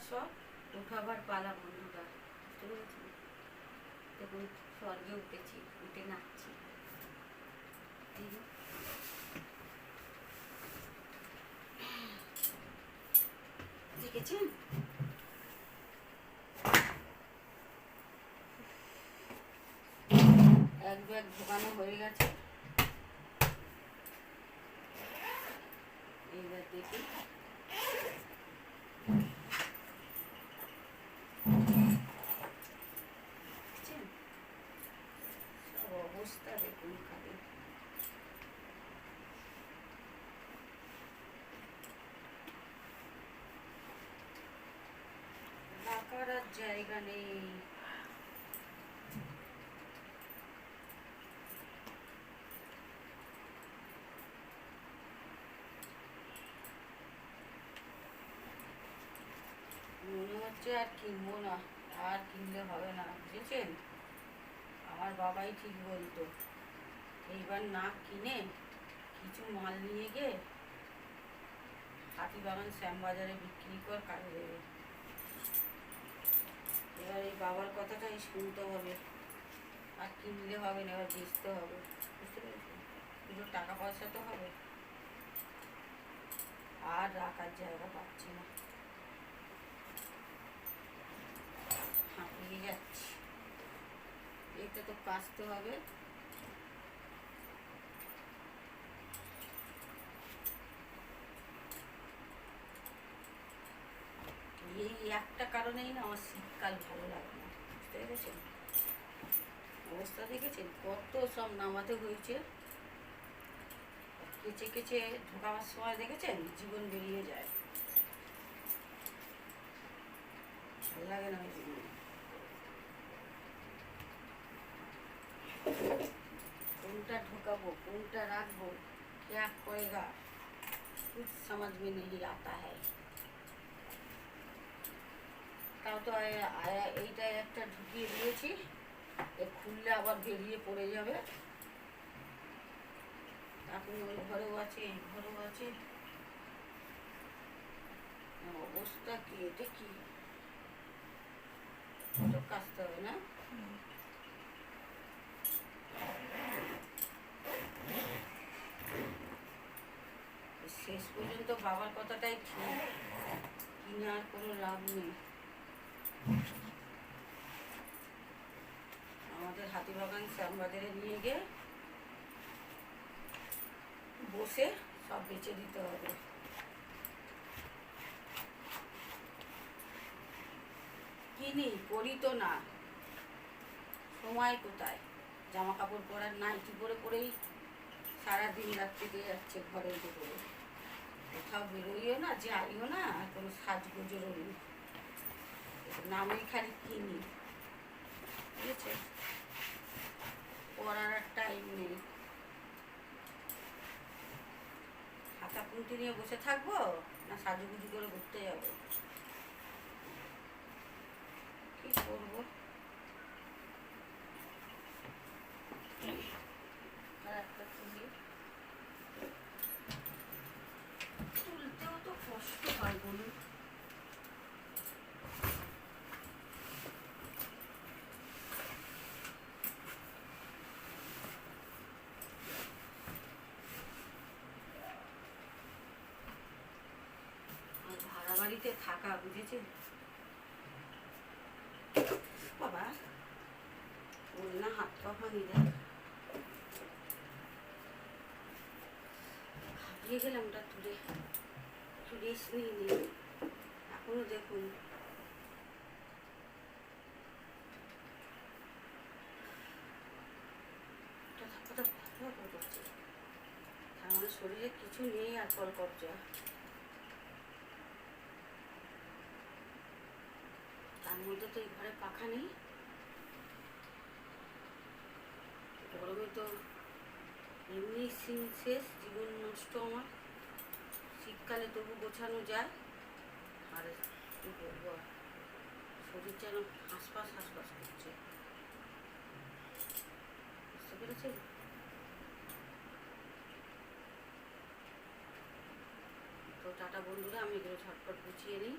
সব উঠাবার পালা বন্ধুরা, বুঝতে পেরেছি? দেখুন স্বর্গে উঠেছি, উঠে নাচছি। দেখেছেন? এক ব্যাগ ঢোকানো হয়ে গেছে। এইবার দেখি সব অবস্থা দেখুন খালি। রাখার আর জায়গা নেই। মনে হচ্ছে আর কিনবো না, আর কিনলে হবে না, বুঝেছেন? আমার বাবাই ঠিক বলতো, এইবার না কিনে কিছু মাল নিয়ে গিয়ে হাতিবাগান শ্যামবাজারে বিক্রি কর, কাজে দেবে। এবার এই বাবার কথাটাই শুনতে হবে, আর কিনলে হবে না, এবার বেচতে হবে, বুঝতে পেরেছি? পুরো টাকা পয়সা তো হবে, আর রাখার জায়গা পাচ্ছি না, হাঁপিয়ে যাচ্ছি। এটা তো কাচতে হবে। এই একটা কারণেই না আমার শীতকাল ভালো লাগে না, বুঝতে পেরেছেন? অবস্থা দেখেছেন, কত সব নামাতে হয়েছে। কেচে কেচে ঢোকাবার সময় দেখেছেন জীবন বেরিয়ে যায়, ভালো লাগে না ওই জীবন। কোনটা ঢোকাবো কোনটা রাখবো, क्या करेगा, कुछ समझ में नहीं आता है। তাও তো আয়া এইটাই একটা ঢুকিয়ে দিয়েছি, খুললে আবার বেরিয়ে পড়ে যাবে। এখন ওই ঘরেও আছে, এই ঘরেও আছে, অবস্থা কি, এটা কি কাচতে হবে না? শেষ পর্যন্ত বাবার কথাটাই ঠিক, কিনে আর কোনো লাভ নেই। আমাদের হাতিবাগান শ্যামবাজারে নিয়ে গিয়ে বসে সব বেচে দিতে হবে। কিনি করি তো না, সময় কোথায়? জামা কাপড় পরার নাইটি পরে পরেই সারাদিন রাত কেটে যাচ্ছে ঘরের ভিতরে, কোথাও বেরোইও না, যাইও না, আর কোনো সাজগোজেরও নেই, নামেই খালি কিনি, বুঝেছে? পড়ার আর টাইম নেই। হাতা খুন্তি নিয়ে বসে থাকবো না সাজুগুজু করে ঘুরতে যাবো, কি করবো? আর একটা তুলতেও তো কষ্ট হয় বলুন। ভাড়া বাড়িতে থাকা, বুঝেছেন বাবা? ওর না হাত পা ভাঙি দেয়, হাঁপিয়ে গেলাম, ওটা তুলে একটু রেস্ট নিয়ে নিই। এখনো দেখুন করছে, তার মানে শরীরে কিছু নেই আর কলকবজা। তার মধ্যে তো এই ঘরে পাখা নেই, গরমে তো এমনি সিন শেষ, জীবন নষ্ট আমার। শীতকালে তবু গোছানো যায়, আর কী বলবো, শরীর যেন হাঁসফাঁস হাঁসফাঁস করছে, বুঝতে পেরেছেন? তো টাটা বন্ধুরা, আমি এগুলো ঝটপট গুছিয়ে নিই।